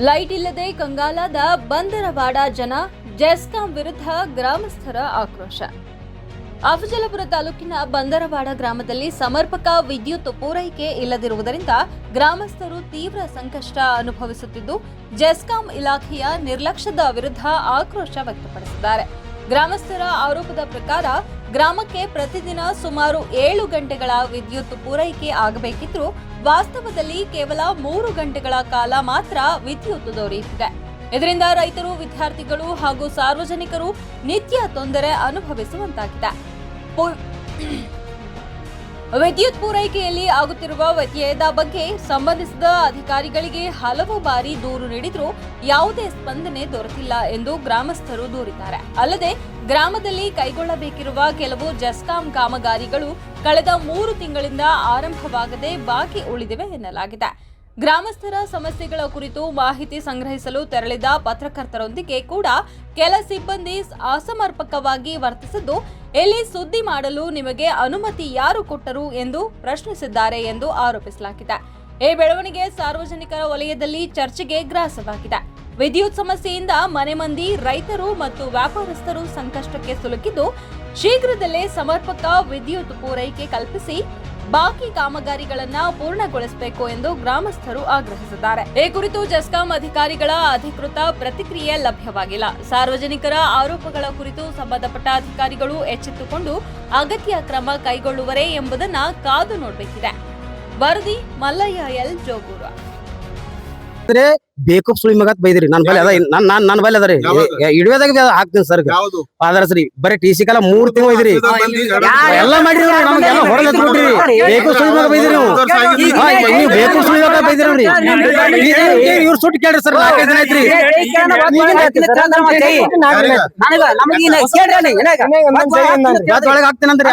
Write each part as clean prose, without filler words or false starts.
Light ಇಲ್ಲದೆ ಕಂಗಾಲಾದ ಬಂದರವಾಡ ಜನ, ಜೆಸ್ಕಾಂ ವಿರುದ್ಧ ಗ್ರಾಮಸ್ಥರ ಆಕ್ರೋಶ. ಅಫಜಲಪುರ ತಾಲೂಕಿನ ಬಂದರವಾಡ ಗ್ರಾಮದಲ್ಲಿ ಸಮರ್ಪಕ ವಿದ್ಯುತ್ ಪೂರೈಕೆ ಇಲ್ಲದಿರುವುದರಿಂದ ಗ್ರಾಮಸ್ಥರು ತೀವ್ರ ಸಂಕಷ್ಟ ಅನುಭವಿಸುತ್ತಿದ್ದು, ಜೆಸ್ಕಾಂ ಇಲಾಖೆಯ ನಿರ್ಲಕ್ಷ್ಯದ ವಿರುದ್ಧ ಆಕ್ರೋಶ ವ್ಯಕ್ತಪಡಿಸಿದ್ದಾರೆ. ಗ್ರಾಮಸ್ಥರ ಆರೋಪದ ಪ್ರಕಾರ ಗ್ರಾಮಕ್ಕೆ ಪ್ರತಿದಿನ ಸುಮಾರು 7 ಗಂಟೆಗಳ ವಿದ್ಯುತ್ ಪೂರೈಕೆ ಆಗಬೇಕಿದ್ರೂ ವಾಸ್ತವದಲ್ಲಿ ಕೇವಲ 3 ಗಂಟೆಗಳ ಕಾಲ ಮಾತ್ರ ವಿದ್ಯುತ್ ದೊರೆಯುತ್ತಿದೆ. ಇದರಿಂದ ರೈತರು, ವಿದ್ಯಾರ್ಥಿಗಳು ಹಾಗೂ ಸಾರ್ವಜನಿಕರು ನಿತ್ಯ ತೊಂದರೆ ಅನುಭವಿಸುವಂತಾಗಿದೆ. ವಿದ್ಯುತ್ ಪೂರೈಕೆಯಲ್ಲಿ ಆಗುತ್ತಿರುವ ವ್ಯತ್ಯಯದ ಬಗ್ಗೆ ಸಂಬಂಧಿಸಿದ ಅಧಿಕಾರಿಗಳಿಗೆ ಹಲವು ಬಾರಿ ದೂರು ನೀಡಿದರೂ ಯಾವುದೇ ಸ್ಪಂದನೆ ದೊರೆತಿಲ್ಲ ಎಂದು ಗ್ರಾಮಸ್ಥರು ದೂರಿದ್ದಾರೆ. ಅಲ್ಲದೆ ಗ್ರಾಮದಲ್ಲಿ ಕೈಗೊಳ್ಳಬೇಕಿರುವ ಕೆಲವು ಜೆಸ್ಕಾಂ ಕಾಮಗಾರಿಗಳು ಕಳೆದ 3 ತಿಂಗಳಿಂದ ಆರಂಭವಾಗದೆ ಬಾಕಿ ಉಳಿದಿವೆ ಎನ್ನಲಾಗಿದೆ. ಗ್ರಾಮಸ್ಥರ ಸಮಸ್ಯೆಗಳ ಕುರಿತು ಮಾಹಿತಿ ಸಂಗ್ರಹಿಸಲು ತೆರಳಿದ ಪತ್ರಕರ್ತರೊಂದಿಗೆ ಕೂಡ ಕೆಲ ಸಿಬ್ಬಂದಿ ಅಸಮರ್ಪಕವಾಗಿ ವರ್ತಿಸಿದ್ದು, ಇಲ್ಲಿ ಸುದ್ದಿ ಮಾಡಲು ನಿಮಗೆ ಅನುಮತಿ ಯಾರು ಕೊಟ್ಟರು ಎಂದು ಪ್ರಶ್ನಿಸಿದ್ದಾರೆ ಎಂದು ಆರೋಪಿಸಲಾಗಿದೆ. ಈ ಬೆಳವಣಿಗೆ ಸಾರ್ವಜನಿಕರ ವಲಯದಲ್ಲಿ ಚರ್ಚೆಗೆ ಗ್ರಾಸವಾಗಿದೆ. ವಿದ್ಯುತ್ ಸಮಸ್ಯೆಯಿಂದ ಮನೆ ಮಂದಿ, ರೈತರು ಮತ್ತು ವ್ಯಾಪಾರಸ್ಥರು ಸಂಕಷ್ಟಕ್ಕೆ ಸಿಲುಕಿದ್ದು, ಶೀಘ್ರದಲ್ಲೇ ಸಮರ್ಪಕ ವಿದ್ಯುತ್ ಪೂರೈಕೆ ಕಲ್ಪಿಸಿ ಬಾಕಿ ಕಾಮಗಾರಿಗಳನ್ನು ಪೂರ್ಣಗೊಳಿಸಬೇಕು ಎಂದು ಗ್ರಾಮಸ್ಥರು ಆಗ್ರಹಿಸಿದ್ದಾರೆ. ಈ ಕುರಿತು ಜೆಸ್ಕಾಂ ಅಧಿಕಾರಿಗಳ ಅಧಿಕೃತ ಪ್ರತಿಕ್ರಿಯೆ ಲಭ್ಯವಾಗಿಲ್ಲ. ಸಾರ್ವಜನಿಕರ ಆರೋಪಗಳ ಕುರಿತು ಸಂಬಂಧಪಟ್ಟ ಅಧಿಕಾರಿಗಳು ಎಚ್ಚೆತ್ತುಕೊಂಡು ಅಗತ್ಯ ಕ್ರಮ ಕೈಗೊಳ್ಳುವರೇ ಎಂಬುದನ್ನು ಕಾದು ನೋಡಬೇಕಿದೆ. ವರದಿ ಮಲ್ಲಯ್ಯ ಎಲ್ ಜೋಗೂರ. ಬೇಕು ಸುಳಿ ಮಗತ್ ಬೈದ್ರಿ ನನ್ನ ಬಲ್ಲಿ ಅದ ನನ್ನ ಬಲ್ಲಿ ಅದರಿ ಇಡುವೆದಾಗ ಹಾಕ್ತೀನಿ ಸರ್. ಆದ್ರ ಸರಿ ಬರೀ ಟಿ.ಸಿ ಕಾಲ 3 ತಿಂಗಳು ಒಯ್ದ್ರಿ, ಎಲ್ಲ ಮಾಡಿರಿ ನಮ್ಗೆಲ್ಲ ಹೊರಗೆ ಬಿಟ್ರಿ. ಬೇಕು ಸುಳಿ ಮಗ ಬೈದ್ರಿ ನೀವು ಬೇಕು ಸುಳಿ ಮಗ ಬೈದ್ರಿ ಇವ್ರು ಸುಟ್ಟು ಕೇಳ್ರಿ ಸರ್. 4-5 ದಿನ ಐತ್ರಿ ಒಳಗೆ ಹಾಕ್ತೀನಂದ್ರಿ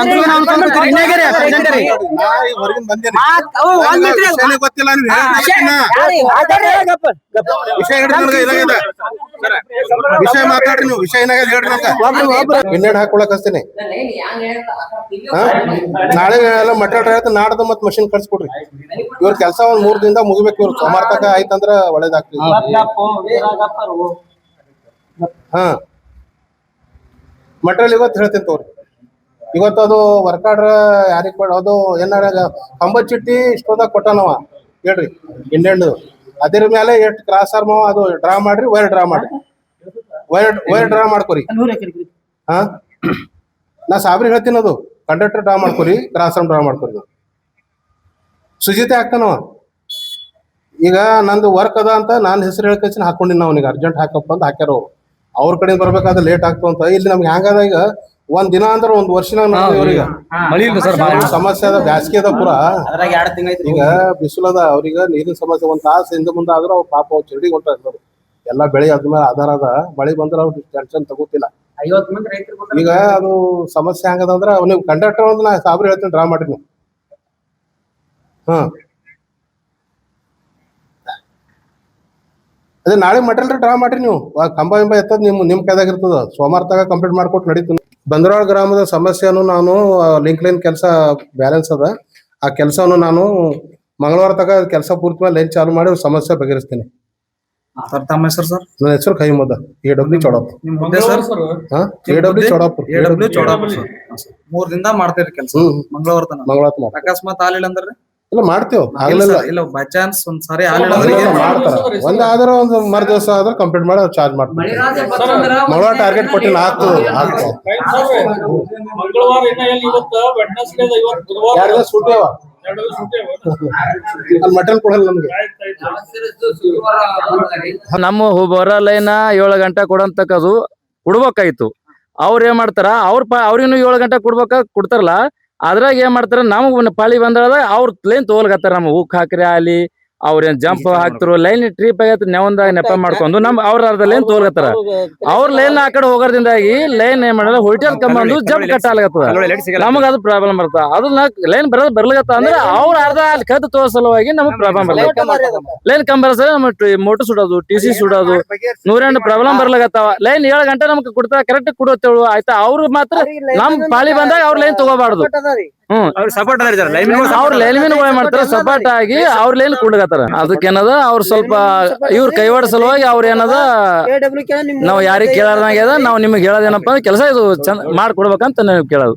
ವಿಷಯ ಮಾತಾಡ್ರಿ ನೀವು. ವಿಷಯ ಇನ್ನೆರಡು ಹಾಕೊಳಕ್ ಹಚ್ತೀನಿ. ನಾಳೆ ಎಲ್ಲ ಮಟೀರಿಯಲ್ ನಾಡ್ದು ಮತ್ ಮಷಿನ್ ಕಳ್ಸಿಕೊಡ್ರಿ. ಇವ್ರ ಕೆಲಸ 1 3 ದಿನದ ಮುಗಿಬೇಕು. ಇವ್ರು ಸೋಮವಾರ ತಕ ಆಯ್ತಂದ್ರ ಒಳ್ಳೇದಾಗ್ತದೆ. ಮಟೀರಿಯಲ್ ಇವತ್ತು ಹೇಳ್ತೀನಿ ತೋರಿ. ಇವತ್ತು ಅದು ವರ್ಕ್ ಆರ್ಡರ್ ಯಾರಿಗ್ ಕೊಡ ಅದು ಏನಾರ ಕಂಬತ್ ಚಿಟ್ಟಿ ಇಷ್ಟೋದಾಗ ಕೊಟ್ಟನವ ಹೇಳ್ರಿ ಇನ್ನೆಂಡು. ಅದ್ರ ಮೇಲೆ ಎಷ್ಟು ಕ್ರಾಸ್ ಆರ್ಮ ಅದು ಡ್ರಾ ಮಾಡ್ರಿ, ವೈರ್ ಡ್ರಾ ಮಾಡ್ರಿ, ವೈರ್ ಡ್ರಾ ಮಾಡ್ಕೊರಿ. ನಾ ಸಾಬ್ರಿಗೆ ಹೇಳ್ತೀನಿ, ಅದು ಕಂಡಕ್ಟರ್ ಡ್ರಾ ಮಾಡ್ಕೊರಿ, ಕ್ರಾಸ್ ಆರ್ಮ್ ಡ್ರಾ ಮಾಡ್ಕೊರಿ. ಸುಜಿತೆ ಹಾಕ್ತಾನವ. ಈಗ ನಂದು ವರ್ಕ್ ಅದ ಅಂತ ನಾನು ಹೆಸರು ಹೇಳ್ಕೇಸಿನ ಹಾಕೊಂಡಿನ ಅವನಿಗೆ ಅರ್ಜೆಂಟ್ ಹಾಕಪ್ಪ ಅಂತ ಹಾಕ್ಯಾರ ಅವ್ರು. ಅವ್ರ ಕಡೆ ಬರ್ಬೇಕಾದ್ರೆ ಲೇಟ್ ಆಗ್ತು ಅಂತ. ಇಲ್ಲಿ ನಮ್ಗೆ ಹೆಂಗದ ಈಗ 1 ದಿನ ಅಂದ್ರೆ 1 ವರ್ಷನಾಗ ಅವ್ರಿಗೆ ಸಮಸ್ಯೆ ಅದ. ಬ್ಯಾಸ್ಗೆ ಅದ ಪೂರಾ. ಈಗ ಬಿಸಿಲದ ಅವ್ರಿಗೆ ನೀರಿನ ಸಮಸ್ಯೆ. 1 ತಾಸು ಹಿಂದೆ ಮುಂದೆ ಆದ್ರೆ ಅವ್ರು ಪಾಪ ಅವ್ರು ಚಳಿ ಹೊಂಟಾರ. ಎಲ್ಲ ಬೆಳೆ ಅದ್ಮೇಲೆ ಆಧಾರ ಅದ. ಮಳೆ ಬಂದ್ರೆ ಅವ್ರು ಟೆನ್ಷನ್ ತಗೋತಿಲ್ಲ. ಈಗ ಅದು ಸಮಸ್ಯೆ ಹೆಂಗದ ಅಂದ್ರೆ ನೀವು ಕಂಡಕ್ಟರ್ ಒಂದು ನಾ ಸಾಬ್ರಿ ಹೇಳ್ತೀನಿ ಡ್ರಾ ಮಾಡ್ರಿ ನೀವು. ಅದೇ ನಾಳೆ ಮಟೀರಿಯಲ್ ಡ್ರಾ ಮಾಡ್ರಿ ನೀವು. ಕಂಬ ಇಂಬ ಎತ್ತದ ನಿಮ್ ಕೈದಾಗ ಇರ್ತದ. ಸೋಮವಾರ ತಗ ಕಂಪ್ಲೀಟ್ ಮಾಡ್ಕೊಟ್ಟು ನಡೀತೀನಿ. ಬಂದರವಾಳ ಗ್ರಾಮದ ಸಮಸ್ಯೆಯನ್ನು ನಾನು ಲಿಂಕ್ ಲೈನ್ ಕೆಲಸ ಬ್ಯಾಲೆನ್ಸ್ ಅದ. ಆ ಕೆಲಸವನ್ನು ನಾನು ಮಂಗಳವಾರ ತಗ ಕೆಲಸ ಪೂರ್ತಿ ಮೇಲೆ ಲೈನ್ ಚಾಲು ಮಾಡಿ ಸಮಸ್ಯೆ ಬಗೆಹರಿಸ್ತೀನಿ. ತಮ್ಮ ಹೆಸರು ಸರ್? ನನ್ನ ಹೆಸರು ಖೈಮದ AW ಚೌಡಾಪುರ. AW ಚೌಡಾಪುರ. 3 ದಿನದ ಮಾಡ್ತೀರಿ ಕೆಲಸ ಮಂಗಳವಾರ ತನಕ? ಮಂಗಳವಾರ. ಅಕಸ್ಮಾತ್ ಆಲಿಲ್ಲ ಅಂದ್ರೆ ಇಲ್ಲ ಮಾಡ್ತೇವ್. ಆಗ್ಲಿಲ್ಲ ಇಲ್ಲ ಬೈ ಚಾನ್ಸ್ ಒಂದ್ ಸಾರಿ ಮಾಡ್ತಾರ. ಒಂದಾದ್ರ ಒಂದು ಮರು ದಿವಸ ಆದ್ರೆ ಕಂಪ್ಲೀಟ್ ಮಾಡಿ ಚಾರ್ಜ್ ಮಾಡ್ತಾರೆ. ಮಂಗಳವಾರ ಟಾರ್ಗೆಟ್ ಕೊಟ್ಟಿಲ್ಲ. ಆಗ್ತದೆ ಮಟನ್ ಕೊಡಲ್ಲ ನಮ್ಗೆ. ನಮ್ಮ ಹೊರ ಲೈನ್ 7 ಗಂಟೆ ಕೊಡಂತಕ್ಕದು ಕೊಡ್ಬೇಕಾಯ್ತು. ಅವ್ರ ಏನ್ ಮಾಡ್ತಾರ, ಅವ್ರಿಗೂ 7 ಗಂಟೆ ಕೊಡ್ತಾರಲ್ಲ. ಅದ್ರಾಗ ಏನ್ ಮಾಡ್ತಾರ, ನಮಗ್ ಪಾಳಿ ಬಂದಾಗ ಅವ್ರ ಲೈನ್ ತೋಲ್ಗತ್ತಾರ. ನಮ್ ಹೂಕ್ ಹಾಕ್ರಿ ಅಲ್ಲಿ ಅವ್ರೇನ್ ಜಂಪ್ ಹಾಕ್ತಿರು ಲೈನ್ ಟ್ರಿಪ್ ಆಗತ್ತ ನೆವಂದಾಗ ನೆಪ ಮಾಡ್ಕೊಂಡು ಅವ್ರ ಅರ್ಧ ಲೈನ್ ತೋಲ್ಗತ್ತಾರ. ಅವ್ರ ಲೈನ್ ಆ ಕಡೆ ಹೋಗೋದ್ರಿಂದಾಗಿ ಲೈನ್ ಏನ್ ಮಾಡಲ್ಲ ಹೋಟೆಲ್ ಕಂಬಂದು ಜಂಪ್ ಕಟ್ಟಾಗತ್ತದ. ನಮಗ್ ಅದು ಪ್ರಾಬ್ಲಮ್ ಬರ್ತದ. ಅದನ್ನ ಲೈನ್ ಬರ್ಲಗತ್ತ ಅಂದ್ರೆ ಅವ್ರ ಅರ್ಧ ಅಲ್ಲಿ ಕದ್ದು ತೋರ್ಸಲುವಾಗಿ ನಮಗ್ ಪ್ರಾಬ್ಲಮ್ ಬರ್ತದ. ಲೈನ್ ಕಂಬರ್ಸ ಮೋಟರ್ ಸುಡೋದು, TC ಸುಡೋದು 108 ಪ್ರಾಬ್ಲಮ್ ಬರ್ಲಾಗತ್ತಾವ. ಲೈನ್ 7 ಗಂಟೆ ನಮ್ಗೆ ಕೊಡ್ತಾರ, ಕರೆಕ್ಟ್ ಕೊಡುತ್ತೇಳು ಆಯ್ತಾ. ಅವ್ರು ಮಾತ್ರ ನಮ್ ಪಾಳಿ ಬಂದಾಗ ಅವ್ರ ಲೈನ್ ತಗೋಬಾರ್ದು. ಹ್ಮ್ ಸಪೋರ್ಟ್ ಅದ ಅವ್ರ ಲೈನ್ಮನ್ ಮಾಡ್ತಾರ ಸಪಾಟ್ ಆಗಿ ಅವ್ರ ಲೈನ್ ಕುಡ್ಲಕತ್ತಾರ ಅದಕ್ಕೇನದ ಅವ್ರ ಸ್ವಲ್ಪ ಇವ್ರ ಕೈವಾಡ ಸಲುವಾಗಿ ಅವ್ರ ಏನದ ನಾವ್ ಯಾರಿಗ್ ಕೇಳಾರ್ದಂಗ ಅದ ನಾವ್ ನಿಮ್ಗೆ ಹೇಳೋದೇನಪ್ಪ ಅಂದ್ರೆ ಕೆಲಸ ಇದು ಚಂದ ಮಾಡ್ಕೊಡ್ಬೇಕಂತ ನಾವ್ ಕೇಳೋದು